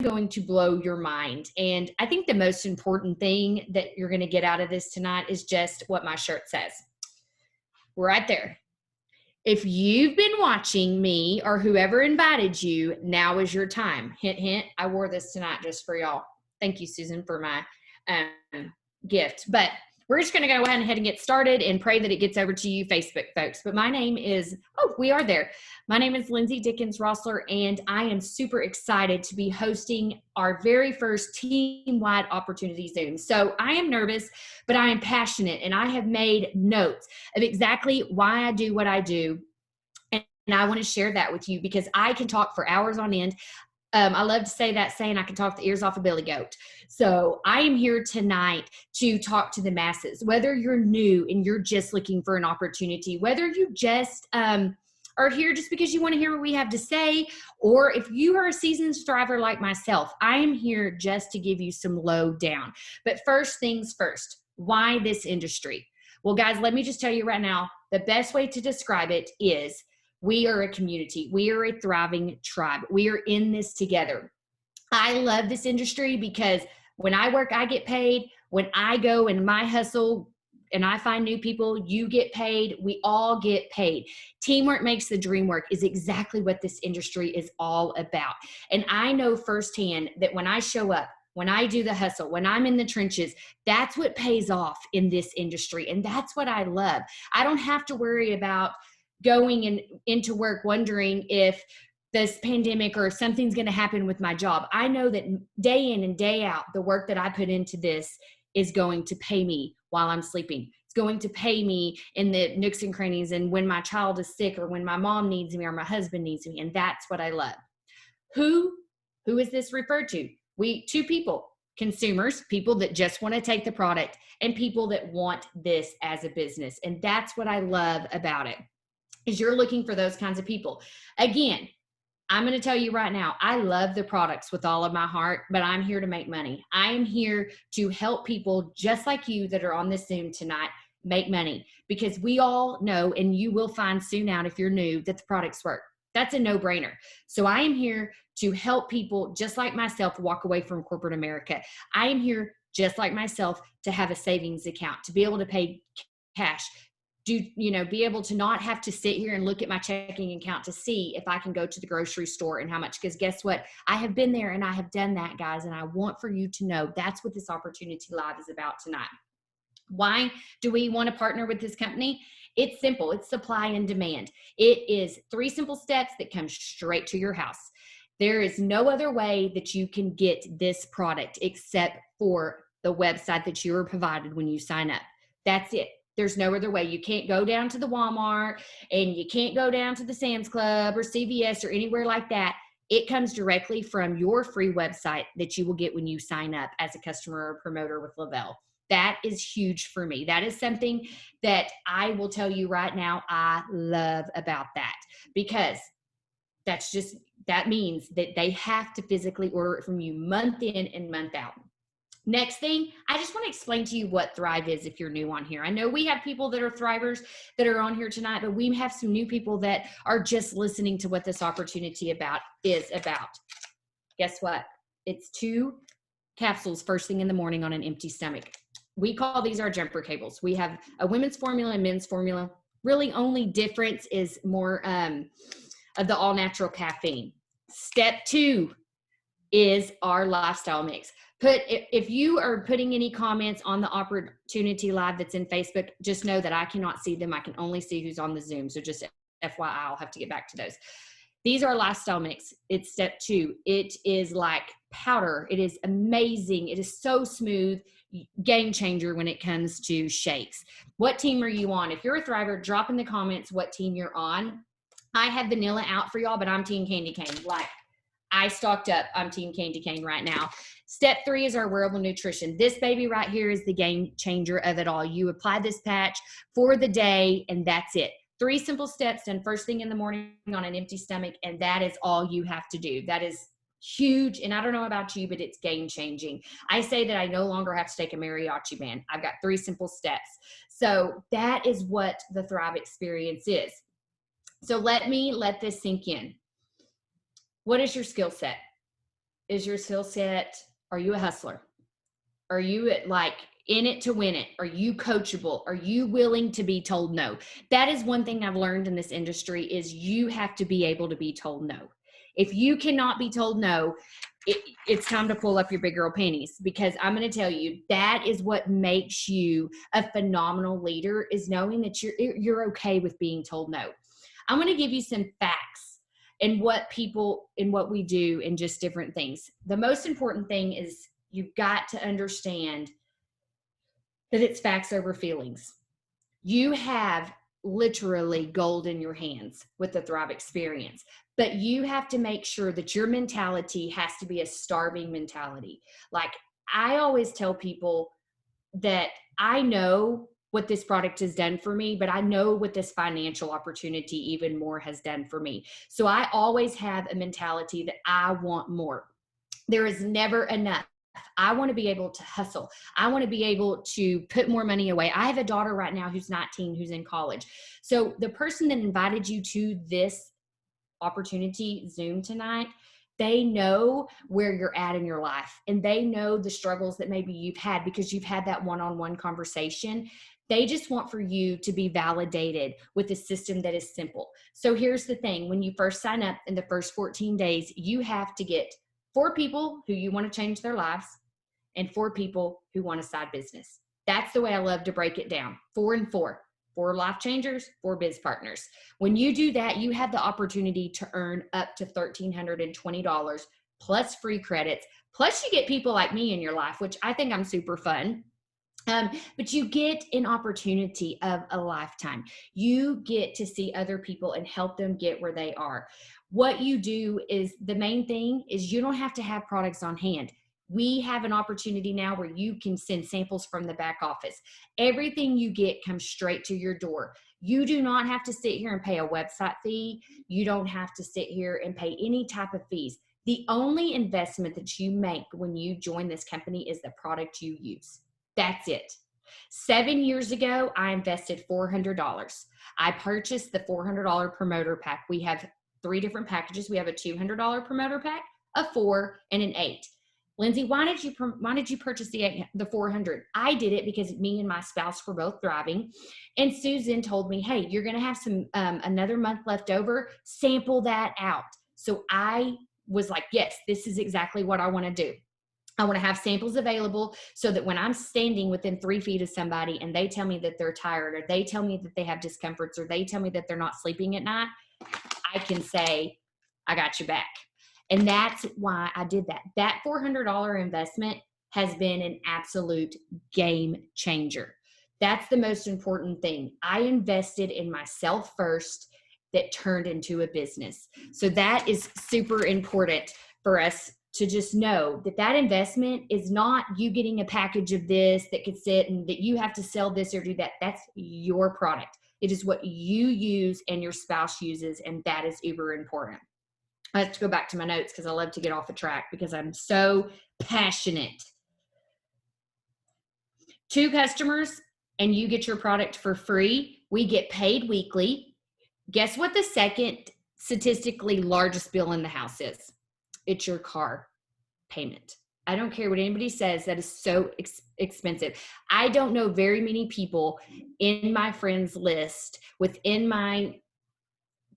going to blow your mind. And I think the most important thing that you're going to get out of this tonight is just what my shirt says. Right there. If you've been watching me or whoever invited you, now is your time. Hint, hint. I wore this tonight just for y'all. Thank you, Susan, for my gift. But we're just going to go ahead and get started and pray that it gets over to you, Facebook folks. But my name is, we are there. My name is Lindsey Roessler, and I am super excited to be hosting our very first team-wide opportunity Zoom. So I am nervous, but I am passionate, and I have made notes of exactly why I do what I do. And I want to share that with you because I can talk for hours on end. I love to say that saying, I can talk the ears off a billy goat. So I am here tonight to talk to the masses, whether you're new and you're just looking for an opportunity, whether you just are here just because you want to hear what we have to say, or if you are a seasoned striver like myself, I am here just to give you some lowdown. But first things first, why this industry? Well, guys, let me just tell you right now, the best way to describe it is we are a community. We are a thriving tribe. We are in this together. I love this industry because when I work, I get paid. When I go and my hustle and I find new people, you get paid. We all get paid. Teamwork makes the dream work is exactly what this industry is all about. And I know firsthand that when I show up, when I do the hustle, when I'm in the trenches, that's what pays off in this industry. And that's what I love. I don't have to worry about going into work wondering if this pandemic or something's going to happen with my job. I know that day in and day out, the work that I put into this is going to pay me while I'm sleeping. It's going to pay me in the nooks and crannies and when my child is sick or when my mom needs me or my husband needs me. And that's what I love. Who is this referred to? Two people, consumers, people that just want to take the product, and people that want this as a business. And that's what I love about it. Is you're looking for those kinds of people. Again, I'm going to tell you right now, I love the products with all of my heart, but I'm here to make money. I am here to help people just like you that are on this Zoom tonight make money, because we all know, and you will find soon out if you're new, that the products work. That's a no-brainer. So I am here to help people just like myself walk away from corporate America. I am here just like myself to have a savings account, to be able to pay cash, be able to not have to sit here and look at my checking account to see if I can go to the grocery store and how much, because guess what? I have been there and I have done that, guys. And I want for you to know that's what this Opportunity Live is about tonight. Why do we want to partner with this company? It's simple. It's supply and demand. It is 3 simple steps that come straight to your house. There is no other way that you can get this product except for the website that you are provided when you sign up. That's it. There's no other way. You can't go down to the Walmart and you can't go down to the Sam's Club or CVS or anywhere like that. It comes directly from your free website that you will get when you sign up as a customer or promoter with Lavelle. That is huge for me. That is something that I will tell you right now I love about that, because that means that they have to physically order it from you month in and month out. Next thing, I just want to explain to you what Thrive is if you're new on here. I know we have people that are Thrivers that are on here tonight, but we have some new people that are just listening to what this opportunity is about. Guess what? It's 2 capsules first thing in the morning on an empty stomach. We call these our jumper cables. We have a women's formula and men's formula. Really only difference is more of the all-natural caffeine. Step 2 is our lifestyle mix. If you are putting any comments on the Opportunity Live that's in Facebook, just know that I cannot see them. I can only see who's on the Zoom. So just FYI, I'll have to get back to those. These are lifestyle mix. It's step 2. It is like powder. It is amazing. It is so smooth. Game changer when it comes to shakes. What team are you on? If you're a Thriver, drop in the comments what team you're on. I have vanilla out for y'all, but I'm team candy cane. Like, I stocked up. I'm team candy cane right now. Step 3 is our wearable nutrition. This baby right here is the game changer of it all. You apply this patch for the day, and that's it. 3 simple steps done first thing in the morning on an empty stomach, and that is all you have to do. That is huge, and I don't know about you, but it's game changing. I say that I no longer have to take a mariachi band. I've got 3 simple steps. So that is what the Thrive experience is. So let this sink in. What is your skill set? Is your skill set, are you a hustler? Are you like in it to win it? Are you coachable? Are you willing to be told no? That is one thing I've learned in this industry is you have to be able to be told no. If you cannot be told no, it's time to pull up your big girl panties, because I'm going to tell you that is what makes you a phenomenal leader, is knowing that you're okay with being told no. I'm going to give you some facts and what we do and just different things. The most important thing is you've got to understand that it's facts over feelings. You have literally gold in your hands with the Thrive experience, but you have to make sure that your mentality has to be a starving mentality. Like, I always tell people that I know what this product has done for me, but I know what this financial opportunity even more has done for me. So I always have a mentality that I want more. There is never enough. I want to be able to hustle. I want to be able to put more money away. I have a daughter right now who's 19, who's in college. So the person that invited you to this opportunity Zoom tonight, they know where you're at in your life, and they know the struggles that maybe you've had because you've had that one-on-one conversation. They just want for you to be validated with a system that is simple. So here's the thing. When you first sign up in the first 14 days, you have to get 4 people who you want to change their lives and 4 people who want a side business. That's the way I love to break it down. 4 and 4. 4 life changers, 4 biz partners. When you do that, you have the opportunity to earn up to $1,320 plus free credits. Plus you get people like me in your life, which I think I'm super fun. But you get an opportunity of a lifetime. You get to see other people and help them get where they are. What you do is, the main thing is, you don't have to have products on hand. We have an opportunity now where you can send samples from the back office. Everything you get comes straight to your door. You do not have to sit here and pay a website fee. You don't have to sit here and pay any type of fees. The only investment that you make when you join this company is the product you use. That's it. 7 years ago, I invested $400. I purchased the $400 promoter pack. We have 3 different packages. We have a $200 promoter pack, a 4, and an 8. Lindsey, why did you purchase the 400? I did it because me and my spouse were both thriving, and Susan told me, hey, you're going to have some another month left over. Sample that out. So I was like, yes, this is exactly what I want to do. I want to have samples available so that when I'm standing within 3 feet of somebody and they tell me that they're tired, or they tell me that they have discomforts, or they tell me that they're not sleeping at night, I can say, I got your back. And that's why I did that. That $400 investment has been an absolute game changer. That's the most important thing. I invested in myself first, that turned into a business. So that is super important for us to just know that that investment is not you getting a package of this that could sit and that you have to sell this or do that. That's your product. It is what you use and your spouse uses, and that is uber important. I have to go back to my notes because I love to get off the track because I'm so passionate. 2 customers and you get your product for free. We get paid weekly. Guess what the second statistically largest bill in the house is? It's your car payment. I don't care what anybody says, that is so expensive. I don't know very many people in my friends list within my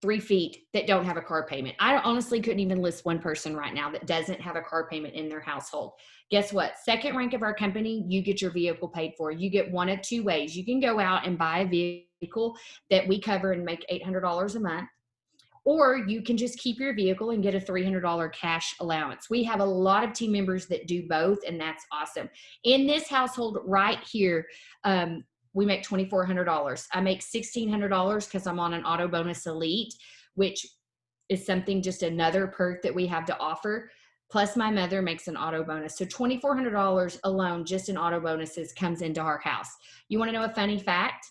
3 feet that don't have a car payment. I honestly couldn't even list one person right now that doesn't have a car payment in their household. Guess what? Second rank of our company, you get your vehicle paid for. You get one of 2 ways. You can go out and buy a vehicle that we cover and make $800 a month, or you can just keep your vehicle and get a $300 cash allowance. We have a lot of team members that do both, and that's awesome. In this household right here, we make $2,400. I make $1,600 because I'm on an auto bonus elite, which is something, just another perk that we have to offer. Plus my mother makes an auto bonus. So $2,400 alone just in auto bonuses comes into our house. You want to know a funny fact?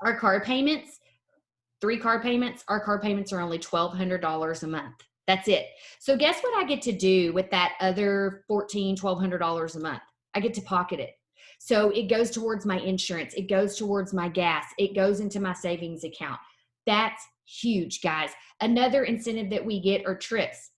Our car payments, 3 car payments, our car payments are only $1,200 a month. That's it. So guess what I get to do with that other $1,200 a month? I get to pocket it. So it goes towards my insurance. It goes towards my gas. It goes into my savings account. That's huge, guys. Another incentive that we get are trips.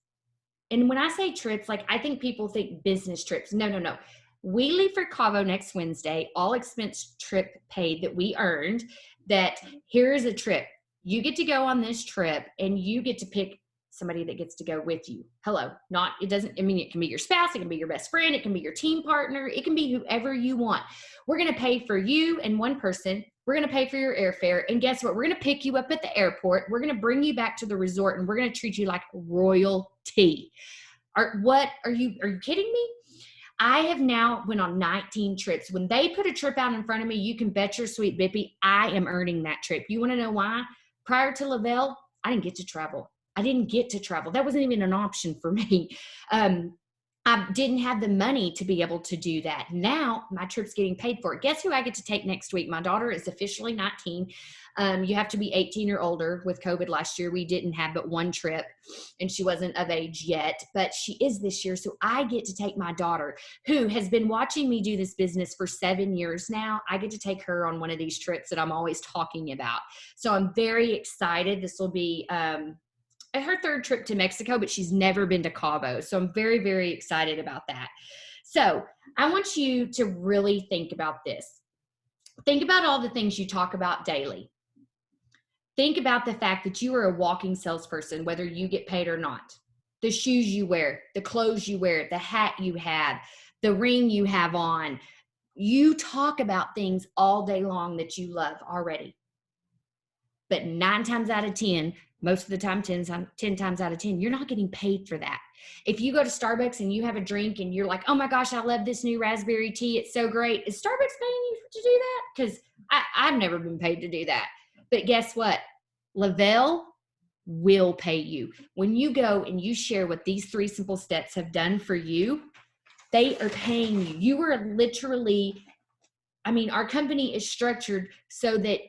And when I say trips, like I think people think business trips. No, no, no. We leave for Cabo next Wednesday, all expense trip paid that we earned. That here is a trip. You get to go on this trip and you get to pick somebody that gets to go with you. Hello, not, it doesn't, I mean, it can be your spouse, it can be your best friend, it can be your team partner, it can be whoever you want. We're going to pay for you and one person. We're going to pay for your airfare. And guess what? We're going to pick you up at the airport. We're going to bring you back to the resort and we're going to treat you like royalty. Are you kidding me? I have now went on 19 trips. When they put a trip out in front of me, you can bet your sweet Bippy, I am earning that trip. You want to know why? Prior to Lavelle, I didn't get to travel. That wasn't even an option for me. I didn't have the money to be able to do that. Now my trip's getting paid for. Guess who I get to take next week? My daughter is officially 19. You have to be 18 or older. With COVID last year, we didn't have but one trip and she wasn't of age yet, but she is this year. So I get to take my daughter, who has been watching me do this business for 7 years now. I get to take her on one of these trips that I'm always talking about. So I'm very excited. This will be, her third trip to Mexico, but she's never been to Cabo. So I'm very, very excited about that. So I want you to really think about this. Think about all the things you talk about daily. Think about the fact that you are a walking salesperson, whether you get paid or not. The shoes you wear, the clothes you wear, the hat you have, the ring you have on. You talk about things all day long that you love already. But 9 times out of 10, most of the time, 10 times out of 10, you're not getting paid for that. If you go to Starbucks and you have a drink and you're like, oh my gosh, I love this new raspberry tea, it's so great. Is Starbucks paying you to do that? Because I've never been paid to do that. But guess what? Lavelle will pay you. When you go and you share what these 3 simple steps have done for you, they are paying you. You are literally, I mean, our company is structured so that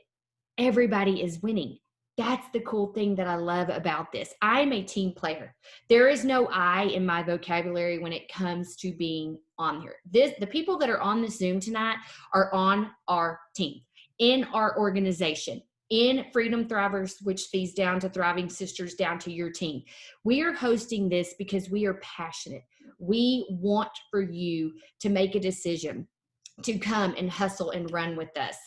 everybody is winning. That's the cool thing that I love about this. I'm a team player. There is no I in my vocabulary when it comes to being on here. The people that are on this Zoom tonight are on our team, in our organization, in Freedom Thrivers, which feeds down to Thriving Sisters, down to your team. We are hosting this because we are passionate. We want for you to make a decision to come and hustle and run with us.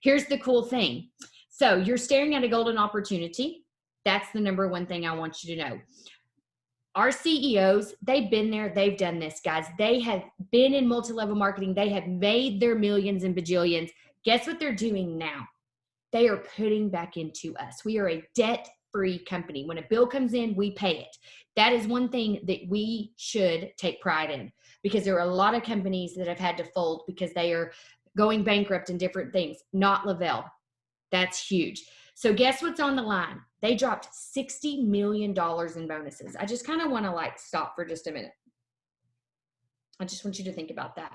Here's the cool thing. So you're staring at a golden opportunity. That's the number one thing I want you to know. Our CEOs, they've been there. They've done this, guys. They have been in multi-level marketing. They have made their millions and bajillions. Guess what they're doing now? They are putting back into us. We are a debt-free company. When a bill comes in, we pay it. That is one thing that we should take pride in, because there are a lot of companies that have had to fold because they are going bankrupt in different things. Not Lavelle. That's huge. So guess what's on the line? They dropped $60 million in bonuses. I just kind of want to stop for just a minute. I just want you to think about that.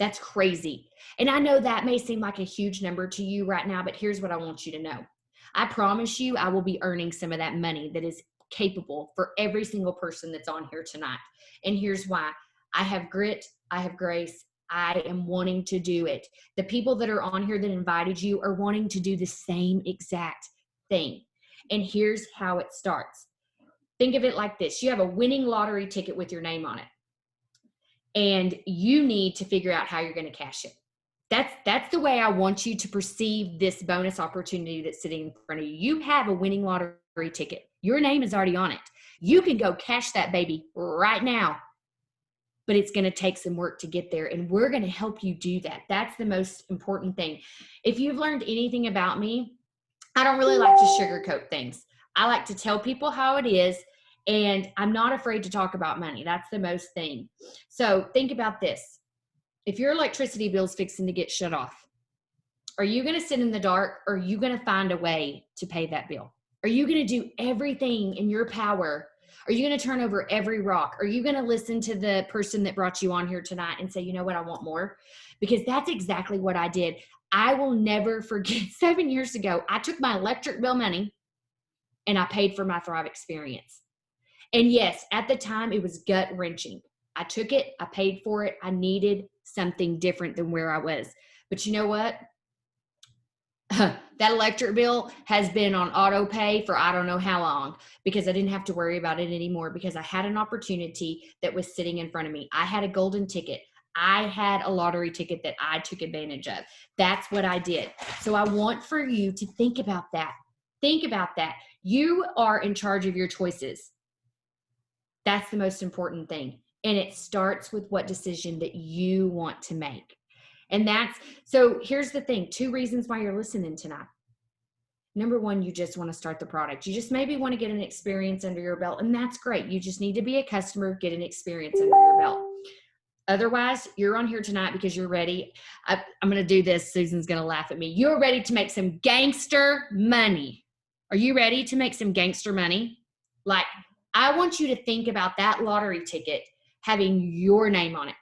That's crazy. And I know that may seem like a huge number to you right now, but here's what I want you to know. I promise you I will be earning some of that money that is capable for every single person that's on here tonight. And here's why. I have grit. I have grace. I am wanting to do it. The people that are on here that invited you are wanting to do the same exact thing. And here's how it starts. Think of it like this. You have a winning lottery ticket with your name on it, and you need to figure out how you're going to cash it. That's the way I want you to perceive this bonus opportunity that's sitting in front of you. You have a winning lottery ticket. Your name is already on it. You can go cash that baby right now. But it's going to take some work to get there, and we're going to help you do that. That's the most important thing. If you've learned anything about me, I don't really like to sugarcoat things. I like to tell people how it is, and I'm not afraid to talk about money. That's the most thing. So think about this. If your electricity bill is fixing to get shut off, are you going to sit in the dark, or are you going to find a way to pay that bill? Are you going to do everything in your power? Are you going to turn over every rock? Are you going to listen to the person that brought you on here tonight and say, you know what, I want more? Because that's exactly what I did. I will never forget 7 years ago, I took my electric bill money and I paid for my Thrive experience. And yes, at the time it was gut wrenching. I took it, I paid for it. I needed something different than where I was. But you know what? that electric bill has been on auto pay for I don't know how long, because I didn't have to worry about it anymore, because I had an opportunity that was sitting in front of me. I had a golden ticket. I had a lottery ticket that I took advantage of. That's what I did. So I want for you to think about that. Think about that. You are in charge of your choices. That's the most important thing. And it starts with what decision that you want to make. And so here's the thing, 2 reasons why you're listening tonight. Number 1, you just want to start the product. You just maybe want to get an experience under your belt, and that's great. You just need to be a customer, get an experience under your belt. Otherwise, you're on here tonight because you're ready. I'm going to do this. Susan's going to laugh at me. You're ready to make some gangster money. Are you ready to make some gangster money? Like, I want you to think about that lottery ticket having your name on it.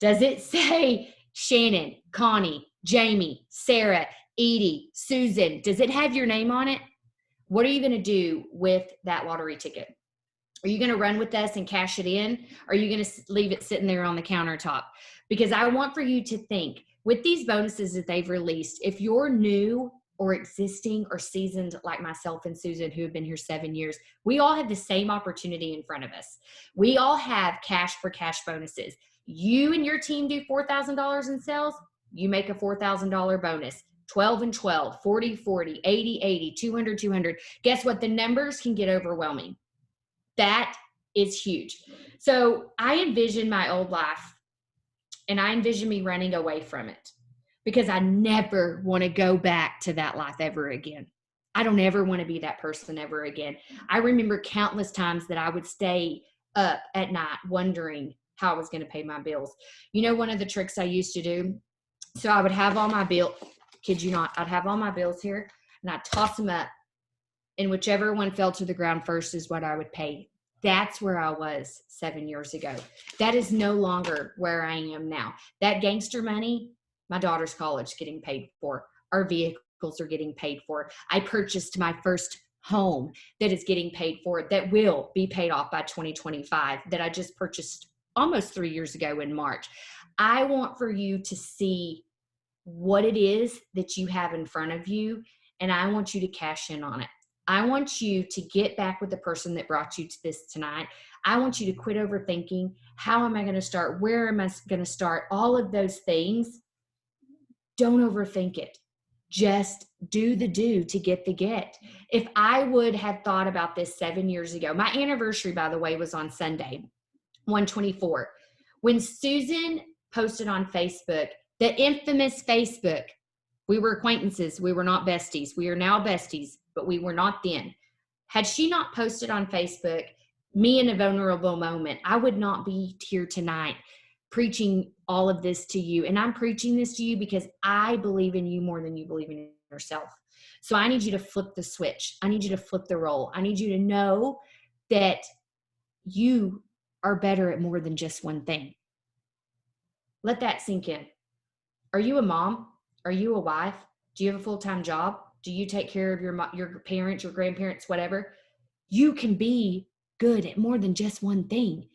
Does it say Shannon, Connie, Jamie, Sarah, Edie, Susan? Does it have your name on it? What are you going to do with that lottery ticket? Are you going to run with us and cash it in? Or are you going to leave it sitting there on the countertop? Because I want for you to think, with these bonuses that they've released, if you're new or existing or seasoned like myself and Susan, who have been here 7 years, we all have the same opportunity in front of us. We all have cash for cash bonuses. You and your team do $4,000 in sales, you make a $4,000 bonus. 12 and 12, 40, 40, 80, 80, 200, 200. Guess what? The numbers can get overwhelming. That is huge. So I envision my old life, and I envision me running away from it, because I never want to go back to that life ever again. I don't ever want to be that person ever again. I remember countless times that I would stay up at night wondering how I was going to pay my bills. You know, one of the tricks I used to do, so I would have all my bills, kid you not, I'd have all my bills here and I'd toss them up, and whichever one fell to the ground first is what I would pay. That's where I was 7 years ago. That is no longer where I am now. That gangster money, my daughter's college getting paid for. Our vehicles are getting paid for. I purchased my first home that is getting paid for, that will be paid off by 2025, that I just purchased almost 3 years ago in March. I want for you to see what it is that you have in front of you, and I want you to cash in on it. I want you to get back with the person that brought you to this tonight. I want you to quit overthinking. How am I going to start? Where am I going to start? All of those things. Don't overthink it. Just do the do to get the get. If I would have thought about this 7 years ago, my anniversary, by the way, was on Sunday, 1/24. When Susan posted on Facebook, the infamous Facebook, we were acquaintances. We were not besties. We are now besties, but we were not then. Had she not posted on Facebook, me in a vulnerable moment, I would not be here tonight preaching all of this to you. And I'm preaching this to you because I believe in you more than you believe in yourself. So I need you to flip the switch. I need you to flip the role. I need you to know that you are better at more than just one thing. Let that sink in. Are you a mom? Are you a wife? Do you have a full-time job? Do you take care of your parents, your grandparents, whatever? You can be good at more than just one thing.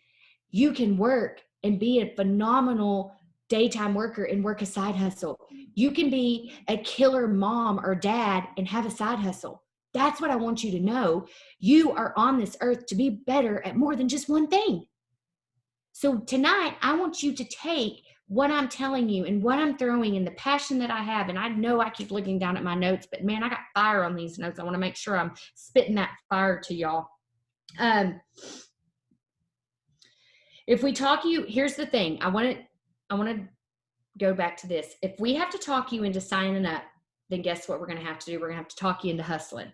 You can work and be a phenomenal daytime worker and work a side hustle. You can be a killer mom or dad and have a side hustle. That's what I want you to know. You are on this earth to be better at more than just one thing. So tonight, I want you to take what I'm telling you and what I'm throwing and the passion that I have. And I know I keep looking down at my notes, but man, I got fire on these notes. I want to make sure I'm spitting that fire to y'all. If we talk you, here's the thing. I want to go back to this. If we have to talk you into signing up, then guess what we're going to have to do? We're going to have to talk you into hustling.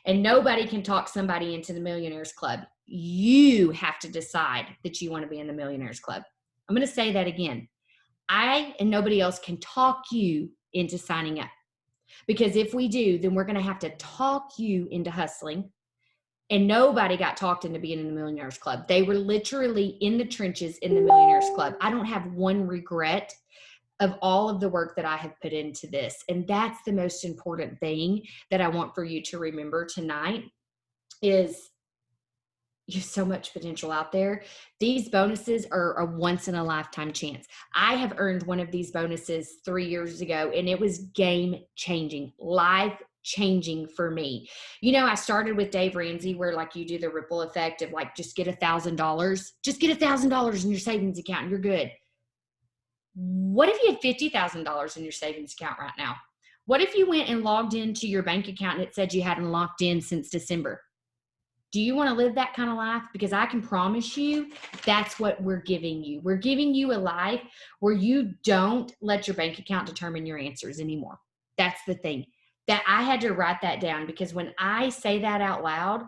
And nobody can talk somebody into the Millionaires Club. You have to decide that you want to be in the Millionaires Club. I'm going to say that again. I and nobody else can talk you into signing up. Because if we do, then we're going to have to talk you into hustling. And nobody got talked into being in the Millionaires Club. They were literally in the trenches in the Millionaires Club. I don't have one regret of all of the work that I have put into this. And that's the most important thing that I want for you to remember tonight is You have so much potential out there. These bonuses are a once in a lifetime chance. I have earned one of these bonuses 3 years ago, and it was game changing, life changing for me. I started with Dave Ramsey, where like you do the ripple effect of like, just get $1,000, just get $1,000 in your savings account and you're good. What if you had $50,000 in your savings account right now? What if you went and logged into your bank account and it said you hadn't locked in since December? Do you want to live that kind of life? Because I can promise you that's what we're giving you. We're giving you a life where you don't let your bank account determine your answers anymore. That's the thing. That I had to write that down, because when I say that out loud,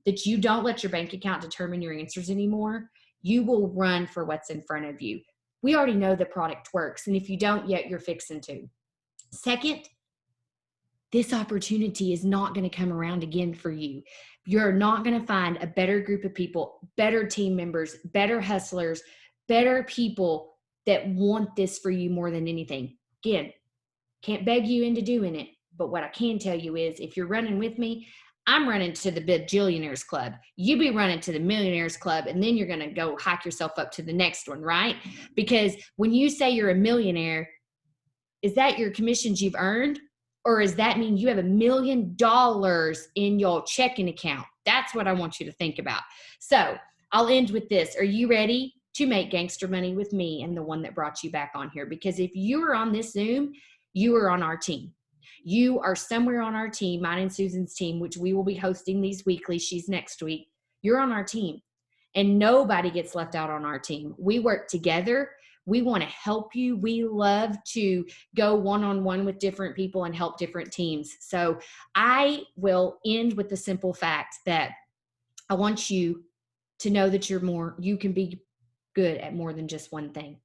that you don't let your bank account determine your answers anymore, you will run for what's in front of you. We already know the product works, and if you don't yet, you're fixing to. Second, this opportunity is not going to come around again for you. You're not going to find a better group of people, better team members, better hustlers, better people that want this for you more than anything. Again, can't beg you into doing it, but what I can tell you is, if you're running with me, I'm running to the Bajillionaires Club. You be running to the Millionaires Club, and then you're going to go hike yourself up to the next one, right? Because when you say you're a millionaire, is that your commissions you've earned? Or does that mean you have $1 million in your checking account? That's what I want you to think about. So I'll end with this. Are you ready to make gangster money with me and the one that brought you back on here? Because if you are on this Zoom, you are on our team. You are somewhere on our team, mine and Susan's team, which we will be hosting these weekly. She's next week. You're on our team, and nobody gets left out on our team. We work together. We want to help you. We love to go one-on-one with different people and help different teams. So I will end with the simple fact that I want you to know that you can be good at more than just one thing.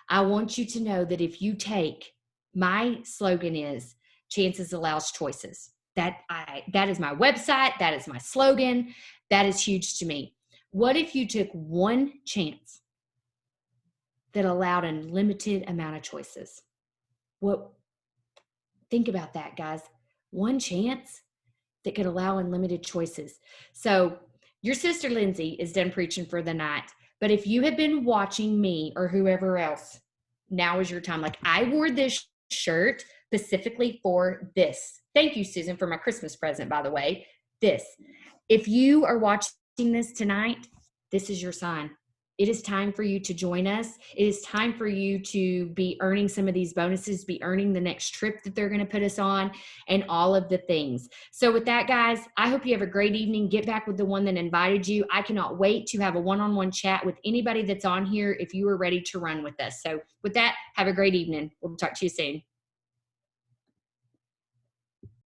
I want you to know that if you take, my slogan is chances allows choices. That is my website. That is my slogan. That is huge to me. What if you took one chance that allowed a limited amount of choices? Think about that, guys. One chance that could allow unlimited choices. So your sister Lindsey is done preaching for the night. But if you have been watching me or whoever else, now is your time. Like, I wore this shirt specifically for this. Thank you, Susan, for my Christmas present, by the way. This. If you are watching this tonight, this is your sign. It is time for you to join us. It is time for you to be earning some of these bonuses, be earning the next trip that they're going to put us on, and all of the things. So with that, guys, I hope you have a great evening. Get back with the one that invited you. I cannot wait to have a one-on-one chat with anybody that's on here if you are ready to run with us. So with that, have a great evening. We'll talk to you soon.